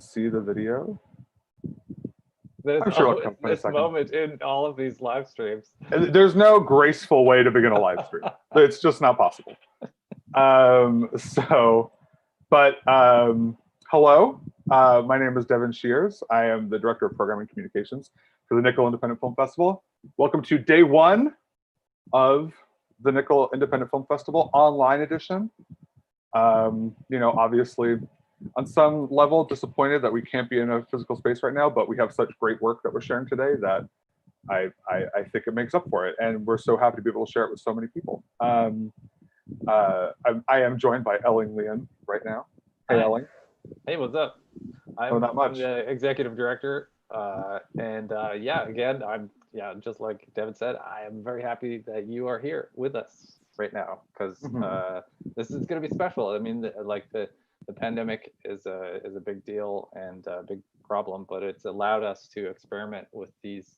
see the video? There's I'm sure it'll always come in a this second. moment in all of these live streams. There's no graceful way to begin a live stream. It's just not possible. Hello. My name is Devin Shears. I am the Director of Programming Communications for the Nickel Independent Film Festival. Welcome to day one of the Nickel Independent Film Festival online edition. Obviously, on some level, disappointed that we can't be in a physical space right now, but we have such great work that we're sharing today that I think it makes up for it, and we're so happy to be able to share it with so many people. I am joined by Elling Leon right now. Hey, Elling. Hey, what's up? I'm the executive director, again, just like Devin said, I am very happy that you are here with us right now because this is going to be special. I mean, the pandemic is a big deal and a big problem, but it's allowed us to experiment with these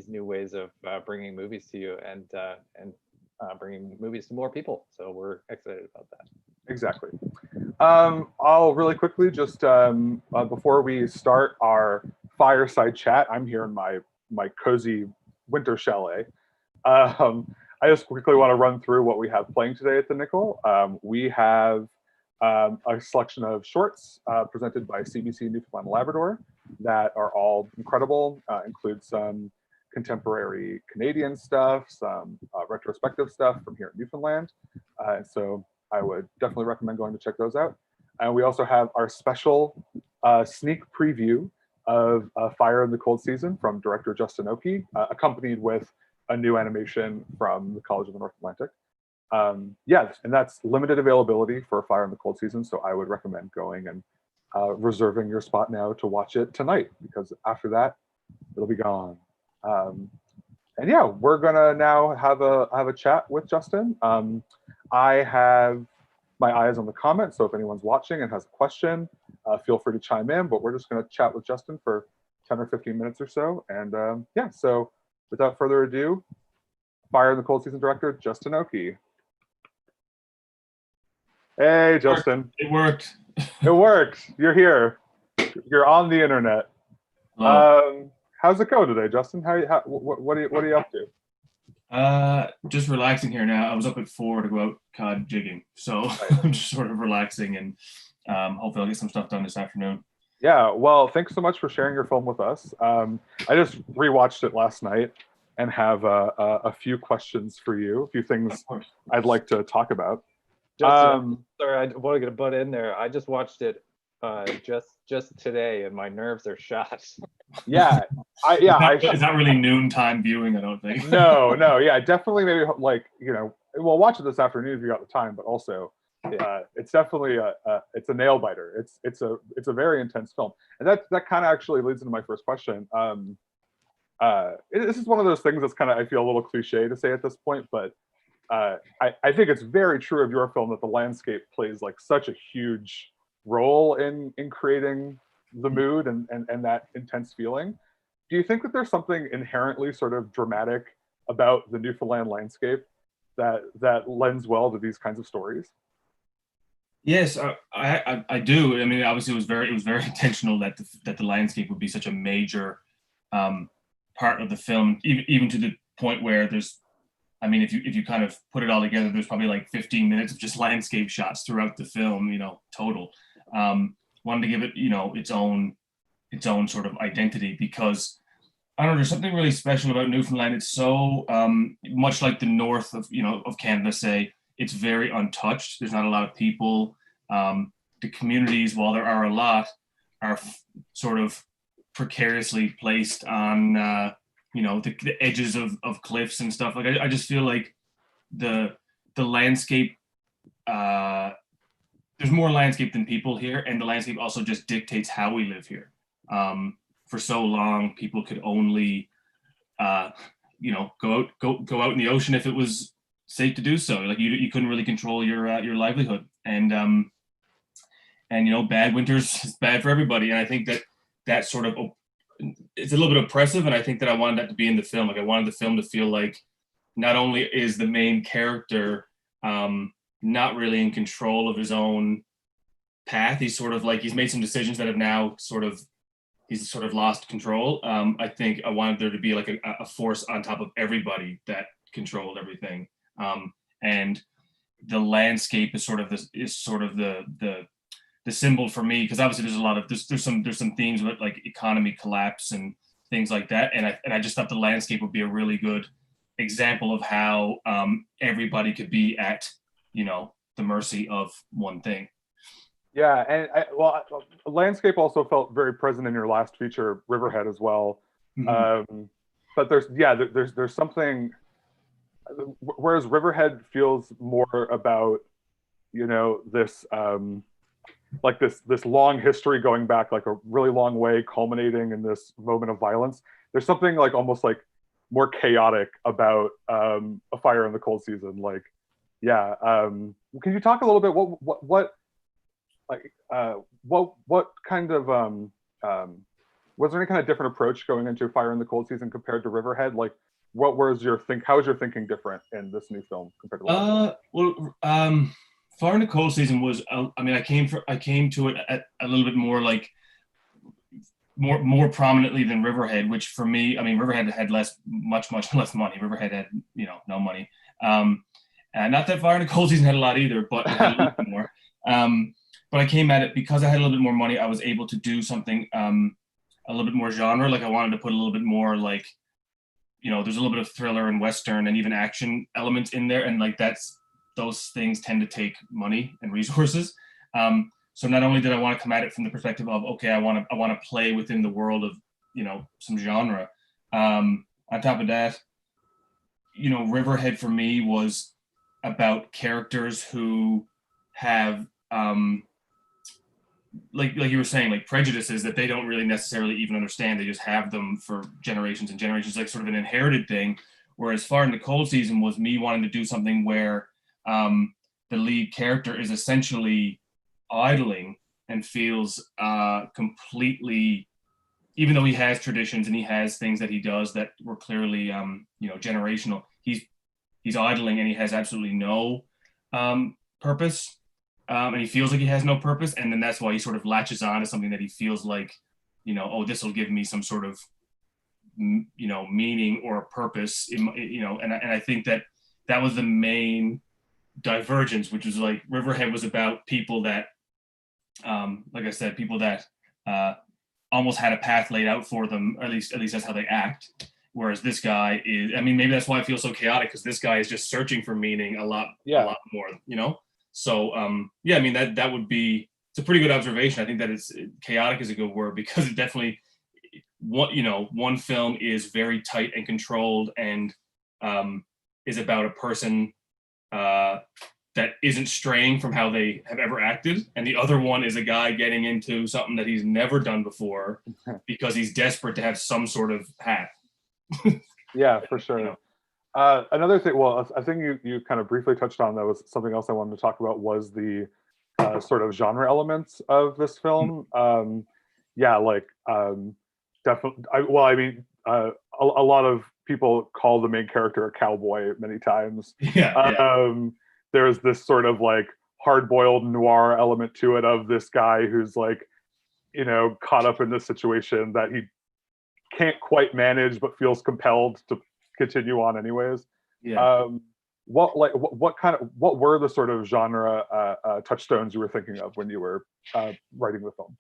new ways of bringing movies to you and bringing movies to more people. So we're excited about that. Exactly. I'll really quickly just before we start our fireside chat, I'm here in my cozy winter chalet. I just quickly want to run through what we have playing today at the Nickel. We have a selection of shorts presented by CBC Newfoundland and Labrador that are all incredible, include some contemporary Canadian stuff, some retrospective stuff from here in Newfoundland. So I would definitely recommend going to check those out. And we also have our special sneak preview of Fire in the Cold Season from director Justin Oakey, accompanied with a new animation from the College of the North Atlantic. And that's limited availability for Fire in the Cold Season, so I would recommend going and reserving your spot now to watch it tonight, because after that, it'll be gone. We're gonna now have a chat with Justin. I have my eyes on the comments, so if anyone's watching and has a question, feel free to chime in, but we're just gonna chat with Justin for 10 or 15 minutes or so. And so without further ado, Fire in the Cold Season director, Justin Oakey. Hey, Justin. It worked. It worked. You're here. You're on the internet. How's it going today, Justin? What are you up to? Just relaxing here now. I was up at 4 to go out cod jigging, so I'm just sort of relaxing, and hopefully I'll get some stuff done this afternoon. Yeah, well, thanks so much for sharing your film with us. I just rewatched it last night and have a few questions for you, a few things I'd like to talk about. Sorry, I want to get a butt in there. I just watched it just today, and my nerves are shot. Yeah, It's not really noontime viewing, I don't think. No, yeah, definitely. Maybe we'll watch it this afternoon if you got the time. But also, it's definitely it's a nail biter. It's a very intense film, and that kind of actually leads into my first question. This is one of those things that's kind of, I feel, a little cliche to say at this point, but I think it's very true of your film that the landscape plays like such a huge role in creating the mood and that intense feeling. Do you think that there's something inherently sort of dramatic about the Newfoundland landscape that lends well to these kinds of stories? Yes, I do. I mean, obviously, it was very intentional that the landscape would be such a major part of the film, even to the point where there's, I mean, if you kind of put it all together, there's probably like 15 minutes of just landscape shots throughout the film, total. Wanted to give it, its own sort of identity, because I don't know, there's something really special about Newfoundland. It's so much like the north of Canada, say. It's very untouched. There's not a lot of people. The communities, while there are a lot, are sort of precariously placed on the edges of cliffs and stuff. Like I just feel like the landscape, there's more landscape than people here, and the landscape also just dictates how we live here. For so long, people could only go out in the ocean if it was safe to do so. Like you couldn't really control your livelihood, and bad winters is bad for everybody. And I think that sort of, it's a little bit oppressive, and I think that I wanted that to be in the film. Like I wanted the film to feel like not only is the main character not really in control of his own path. He's sort of like, he's made some decisions that have now he's sort of lost control. I think I wanted there to be like a force on top of everybody that controlled everything. And the landscape is sort of the symbol for me, because obviously there's some themes with like economy collapse and things like that. And I just thought the landscape would be a really good example of how everybody could be at, the mercy of one thing. Yeah, and landscape also felt very present in your last feature, Riverhead, as well. Mm-hmm. But there's something. Whereas Riverhead feels more about, this like this long history going back like a really long way, culminating in this moment of violence. There's something like almost like more chaotic about A Fire in the Cold Season. Like, yeah. Can you talk a little bit what kind of was there any kind of different approach going into Fire in the Cold Season compared to Riverhead? Like, how is your thinking different in this new film compared to last film? Fire in the Cold Season was, I came to it at a little bit more like more prominently than Riverhead, which for me, Riverhead had much less money. Riverhead had, no money. And not that Fire in the Cold Season had a lot either, but it had a little bit more. But I came at it because I had a little bit more money. I was able to do something a little bit more genre. Like I wanted to put a little bit more like, there's a little bit of thriller and Western and even action elements in there. And like those things tend to take money and resources. So not only did I want to come at it from the perspective of, okay, I want to play within the world of, some genre. On top of that, Riverhead for me was about characters who have, like you were saying, like prejudices that they don't really necessarily even understand. They just have them for generations and generations, like sort of an inherited thing. Whereas Fire in the Cold Season was me wanting to do something where the lead character is essentially idling and feels completely, even though he has traditions and he has things that he does that were clearly generational, he's idling and he has absolutely no purpose. And he feels like he has no purpose, and then that's why he sort of latches on to something that he feels like, this will give me some sort of, meaning or a purpose, and I think that was the main divergence, which was like Riverhead was about people that, like I said, people that almost had a path laid out for them, or at least that's how they act. Whereas this guy is, maybe that's why I feel so chaotic, because this guy is just searching for meaning a lot more, So, that would be, it's a pretty good observation. I think that chaotic is a good word, because it definitely, one film is very tight and controlled and is about a person that isn't straying from how they have ever acted. And the other one is a guy getting into something that he's never done before because he's desperate to have some sort of hat. Yeah, for sure. Another thing, I think you kind of briefly touched on, that was something else I wanted to talk about, was the sort of genre elements of this film. Definitely. A lot of people call the main character a cowboy many times. There's this sort of like hard-boiled noir element to it, of this guy who's like, caught up in this situation that he can't quite manage, but feels compelled to continue on anyways. What were the sort of genre touchstones you were thinking of when you were writing the film?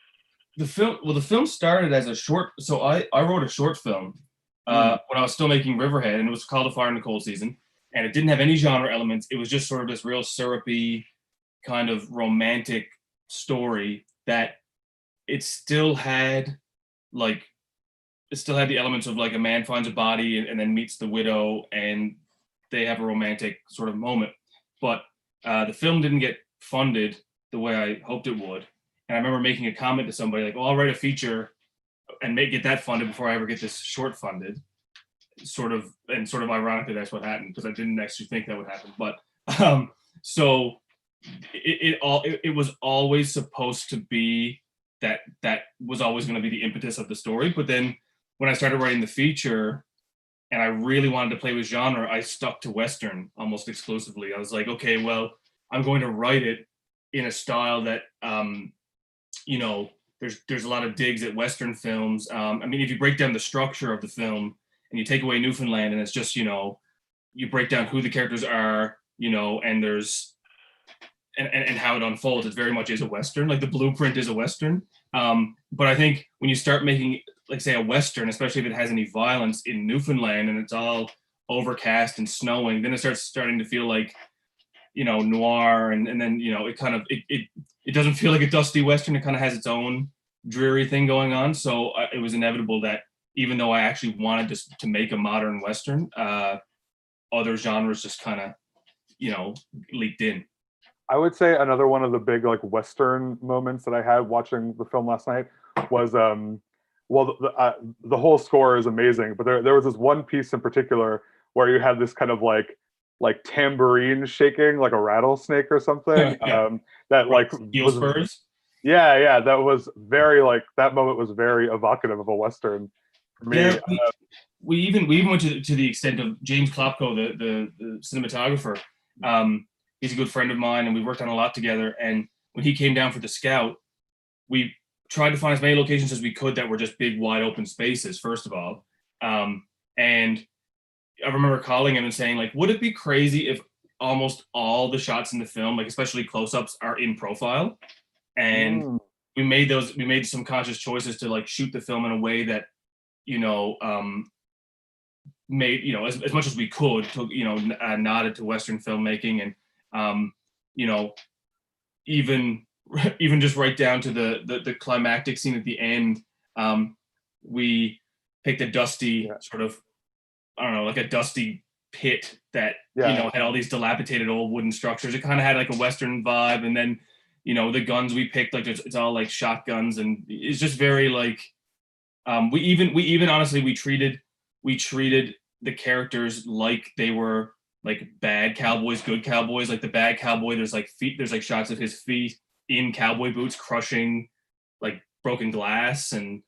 The film started as a short. So I wrote a short film when I was still making Riverhead, and it was called A Fire in the Cold Season, and it didn't have any genre elements. It was just sort of this real syrupy kind of romantic story that it still had the elements of like a man finds a body and then meets the widow and they have a romantic sort of moment. But the film didn't get funded the way I hoped it would. And I remember making a comment to somebody like, I'll write a feature and get that funded before I ever get this short funded. Sort of ironically, that's what happened, because I didn't actually think that would happen. But so it was always supposed to be that was always going to be the impetus of the story. But then when I started writing the feature and I really wanted to play with genre, I stuck to Western almost exclusively. I was like, okay, well, I'm going to write it in a style that you know, there's a lot of digs at Western films. I mean, if you break down the structure of the film and you take away Newfoundland, and it's just, you know, you break down who the characters are, you know, and there's and how it unfolds, it very much is a Western. Like the blueprint is a Western. But I think when you start making, like, say, a Western, especially if it has any violence in Newfoundland and it's all overcast and snowing, then it starting to feel like, you know, noir, and then, you know, it kind of it doesn't feel like a dusty Western. It kind of has its own dreary thing going on. So it was inevitable that even though I actually wanted to make a modern Western, other genres just kind of, you know, leaked in. I would say another one of the big like Western moments that I had watching the film last night was well, the whole score is amazing, but there was this one piece in particular where you had this kind of like tambourine shaking like a rattlesnake or something. Yeah. That like Steel was, spurs. yeah, that was very, like, that moment was very evocative of a Western for me. Yeah, we even went to the extent of James Klopko, the cinematographer. He's a good friend of mine, and we worked on a lot together. And when he came down for the scout, we tried to find as many locations as we could that were just big, wide open spaces, first of all. And I remember calling him and saying, like, would it be crazy if almost all the shots in the film, like especially close-ups, are in profile? And we made some conscious choices to like shoot the film in a way that, you know, made, you know, as much as we could to, you know, nodded to Western filmmaking. And you know, even just right down to the climactic scene at the end, we picked a dusty sort of, I don't know, like a dusty pit that, you know, had all these dilapidated old wooden structures. It kind of had like a Western vibe. And then, you know, the guns we picked, like it's all like shotguns, and it's just very like, we even honestly, we treated the characters like they were like bad cowboys, good cowboys. Like the bad cowboy, there's like shots of his feet in cowboy boots crushing like broken glass. And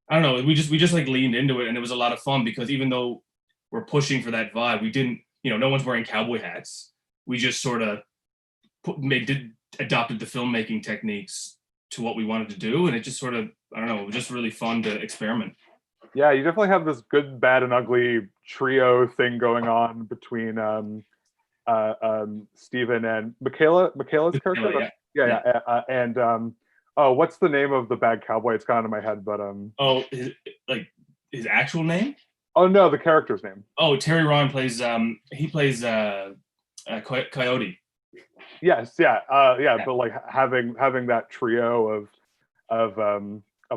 I don't know, we just like leaned into it, and it was a lot of fun because even though we're pushing for that vibe, we didn't, you know, no one's wearing cowboy hats. We just sort of adopted the filmmaking techniques to what we wanted to do, and it just sort of, I don't know, it was just really fun to experiment. Yeah, you definitely have this good, bad, and ugly trio thing going on between Stephen and Michaela's character. Yeah. And oh, what's the name of the bad cowboy? It's gone into my head, but oh, his actual name? Oh no, the character's name. Oh, Terry Ron plays he plays Coyote. Yes, yeah. But like having that trio of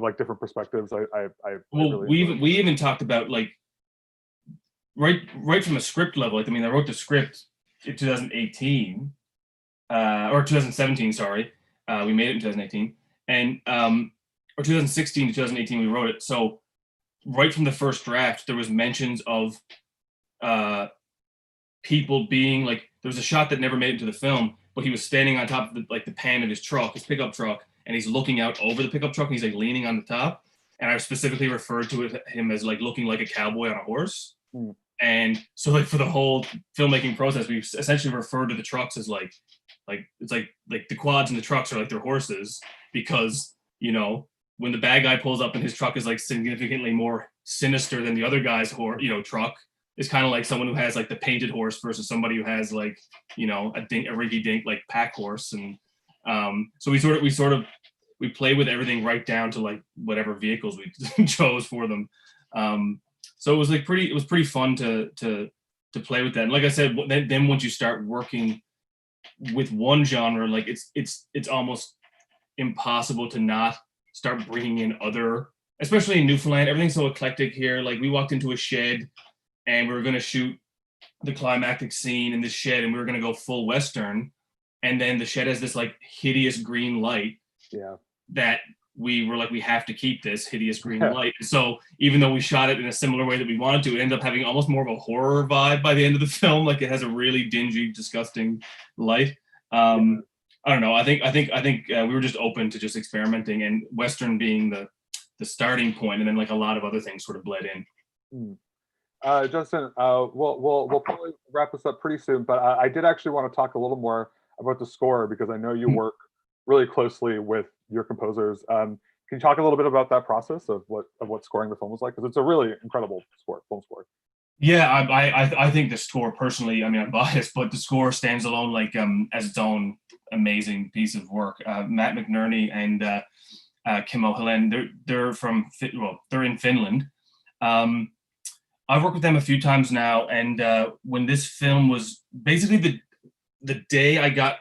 like different perspectives, I well, really we even talked about like right from a script level. Like, I mean, I wrote the script in 2018 or 2017. Sorry, we made it in 2018, and or 2016 to 2018 we wrote it. So right from the first draft, there was mentions of people being like, there was a shot that never made it into the film, but he was standing on top of the pan of his truck, his pickup truck, and he's looking out over the pickup truck, and he's like leaning on the top. And I specifically referred to him as like looking like a cowboy on a horse. And so like for the whole filmmaking process, we essentially referred to the trucks as like it's like the quads and the trucks are like their horses, because, you know, when the bad guy pulls up and his truck is like significantly more sinister than the other guy's truck, is kind of like someone who has like the painted horse versus somebody who has like, you know, a rinky dink like pack horse. And so we play with everything right down to like whatever vehicles we chose for them. So it was like pretty fun to play with that. And like I said, then once you start working with one genre, like it's almost impossible to not start bringing in other, especially in Newfoundland. Everything's so eclectic here. Like we walked into a shed and we were going to shoot the climactic scene in this shed, and we were going to go full Western. And then the shed has this like hideous green light. Yeah. That we were like, we have to keep this hideous green light. So even though we shot it in a similar way that we wanted to, it ended up having almost more of a horror vibe by the end of the film. Like it has a really dingy, disgusting light. I don't know. I think we were just open to just experimenting, and Western being the starting point, and then like a lot of other things sort of bled in. Justin, we'll probably wrap this up pretty soon, but I did actually want to talk a little more about the score, because I know you work really closely with your composers. Can you talk a little bit about that process of what scoring the film was like? Because it's a really incredible film score. Yeah, I think the score personally, I mean, I'm biased, but the score stands alone like as its own amazing piece of work. Matt McNerney and Kim O'Helen, they're in Finland. I've worked with them a few times now, and when this film was basically the day I got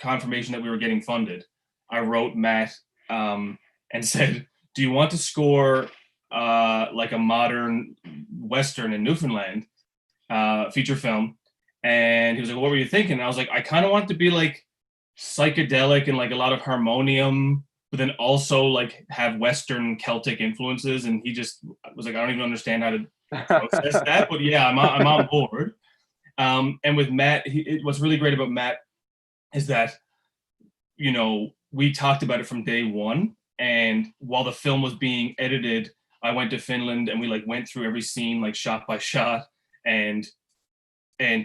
confirmation that we were getting funded, I wrote Matt and said, "Do you want to score like a modern Western in Newfoundland feature film?" And he was like, "What were you thinking?" And I was like, "I kind of want it to be like psychedelic and like a lot of harmonium, but then also like have Western Celtic influences." And he just was like, "I don't even understand how to process that, but yeah, I'm on board." And with Matt, what's really great about Matt is that, you know, we talked about it from day one. And while the film was being edited, I went to Finland and we like went through every scene like shot by shot, and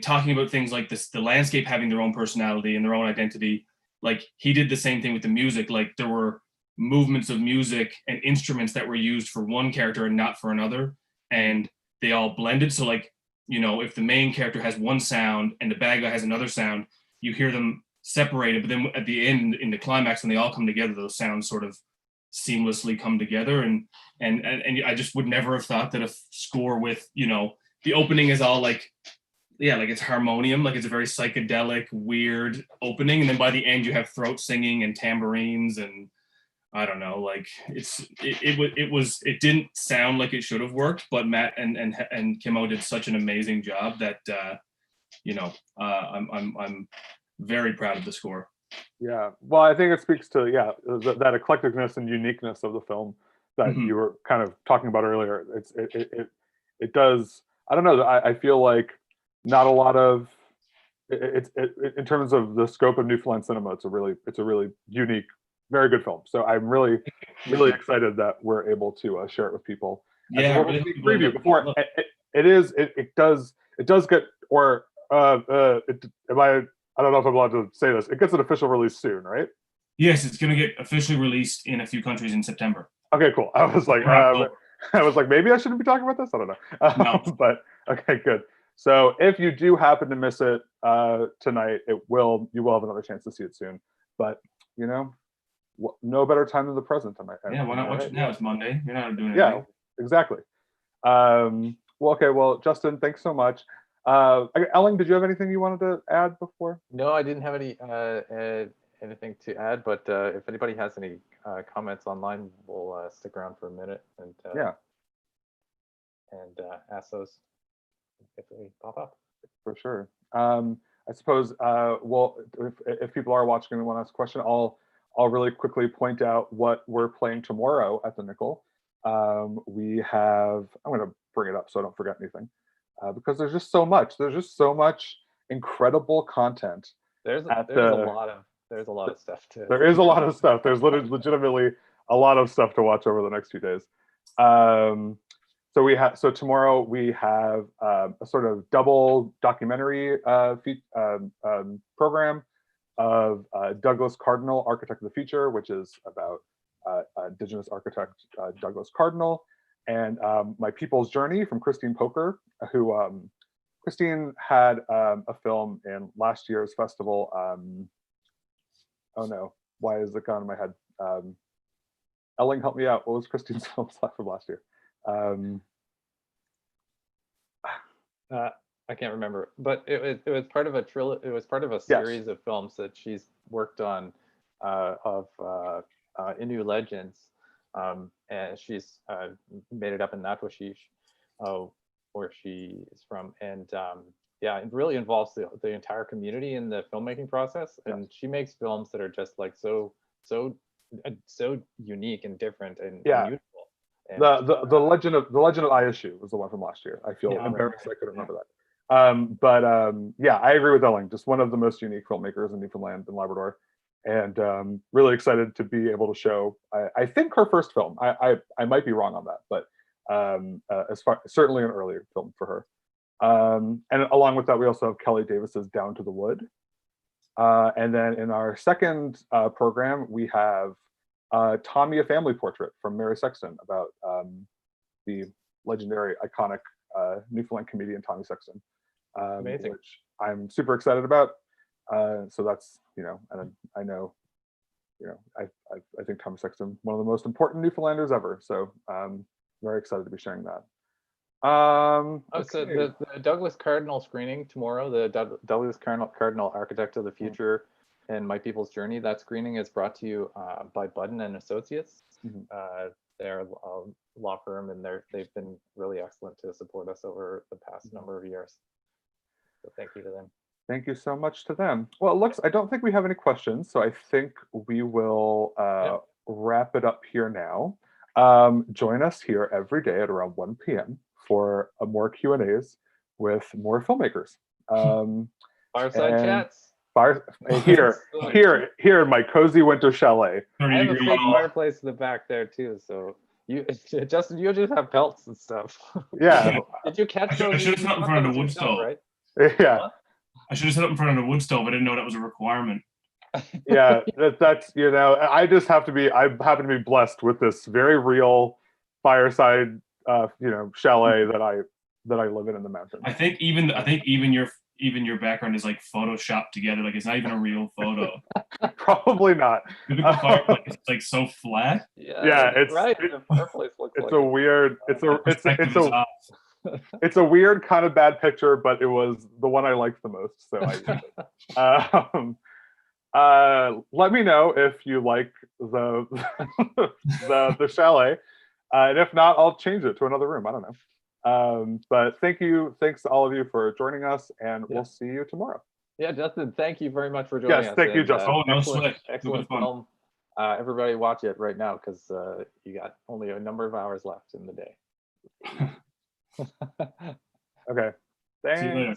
talking about things like this, the landscape having their own personality and their own identity. Like he did the same thing with the music. Like there were movements of music and instruments that were used for one character and not for another, and they all blended. So like, you know, if the main character has one sound and the bad guy has another sound, you hear them separated, but then at the end, in the climax, when they all come together, those sounds sort of seamlessly come together. And I just would never have thought that a score with, you know, the opening is all like, yeah, like it's harmonium, like it's a very psychedelic, weird opening, and then by the end you have throat singing and tambourines, and I don't know, like it didn't sound like it should have worked, but Matt and Kimmo did such an amazing job that you know, I'm very proud of the score. Yeah, well, I think it speaks to that eclecticness and uniqueness of the film that you were kind of talking about earlier. It does. I don't know. I feel like not a lot of it in terms of the scope of Newfoundland cinema. It's a really unique, very good film. So I'm really excited that we're able to share it with people. Yeah, really preview before it does get or I don't know if I'm allowed to say this. It gets an official release soon, right? Yes, it's going to get officially released in a few countries in September. Okay, cool. I was like, maybe I shouldn't be talking about this. I don't know. No. But okay, good. So if you do happen to miss it tonight, you will have another chance to see it soon. But you know, no better time than the present. Yeah, why not watch it now? It's Monday. You're not doing anything. Yeah, exactly. Well, Justin, thanks so much. Ellen, did you have anything you wanted to add before? No, I didn't have anything to add, but if anybody has any comments online, we'll stick around for a minute and ask those if they pop up. For sure. I suppose well, if people are watching and want to ask a question, I'll really quickly point out what we're playing tomorrow at the Nickel. We have, I'm going to bring it up so I don't forget anything. Because there's just so much. There's just so much incredible content. There's a lot of stuff too. There is a lot of stuff. There's legitimately a lot of stuff to watch over the next few days. So tomorrow we have a sort of double documentary program of Douglas Cardinal, Architect of the Future, which is about Indigenous architect Douglas Cardinal. And My People's Journey from Christine Poker, who Christine had a film in last year's festival. Oh no, why is it gone in my head? Elling, help me out. What was Christine's film from last year? I can't remember, but it was part of a It was part of a series of films that she's worked on of Innu legends. And she's made it up in Natwashish, where she is from, and it really involves the entire community in the filmmaking process. And she makes films that are just like so unique and different and beautiful. And, the legend of Ayeshu was the one from last year. I feel embarrassed I couldn't remember that. I agree with Elling. Just one of the most unique filmmakers in Newfoundland and Labrador. And really excited to be able to show. I think her first film. I might be wrong on that, but certainly an earlier film for her. And along with that, we also have Kelly Davis's Down to the Wood, And then in our second program, we have Tommy, a Family Portrait from Mary Sexton about the legendary, iconic Newfoundland comedian Tommy Sexton, Amazing. which I'm super excited about. So that's, and I know, I think Tommy Sexton, one of the most important Newfoundlanders ever. So very excited to be sharing that. So the Douglas Cardinal screening tomorrow, the Douglas Cardinal Architect of the Future and My People's Journey, that screening is brought to you by Budden and Associates. They're a law firm, and they've been really excellent to support us over the past number of years. So thank you to them. Thank you so much to them. Well, it looks, I don't think we have any questions, so I think we will wrap it up here now. Join us here every day at around 1 p.m. for more Q&As with more filmmakers. Fireside chats. Here in my cozy winter chalet. I have a big fireplace in the back there too, so Justin, you just have pelts and stuff. Yeah. Did you catch those? I should have set up in front of the wood stove. Right? Yeah. What? I should have set up in front of the wood stove. I didn't know that was a requirement. Yeah, that's I happen to be blessed with this very real fireside chalet that I live in the mountains. I think even your background is like photoshopped together, like it's not even a real photo. Probably not. It's like so flat. Yeah, it's right. It's a weird. It's a weird kind of bad picture, but it was the one I liked the most. So let me know if you like the the chalet, and if not, I'll change it to another room. I don't know. But thanks to all of you for joining us, and we'll see you tomorrow. Yeah, Justin, thank you very much for joining us. Yes, thank you, Justin. No sweat. Excellent film. Everybody watch it right now, because you got only a number of hours left in the day. Okay. Thanks. See you later.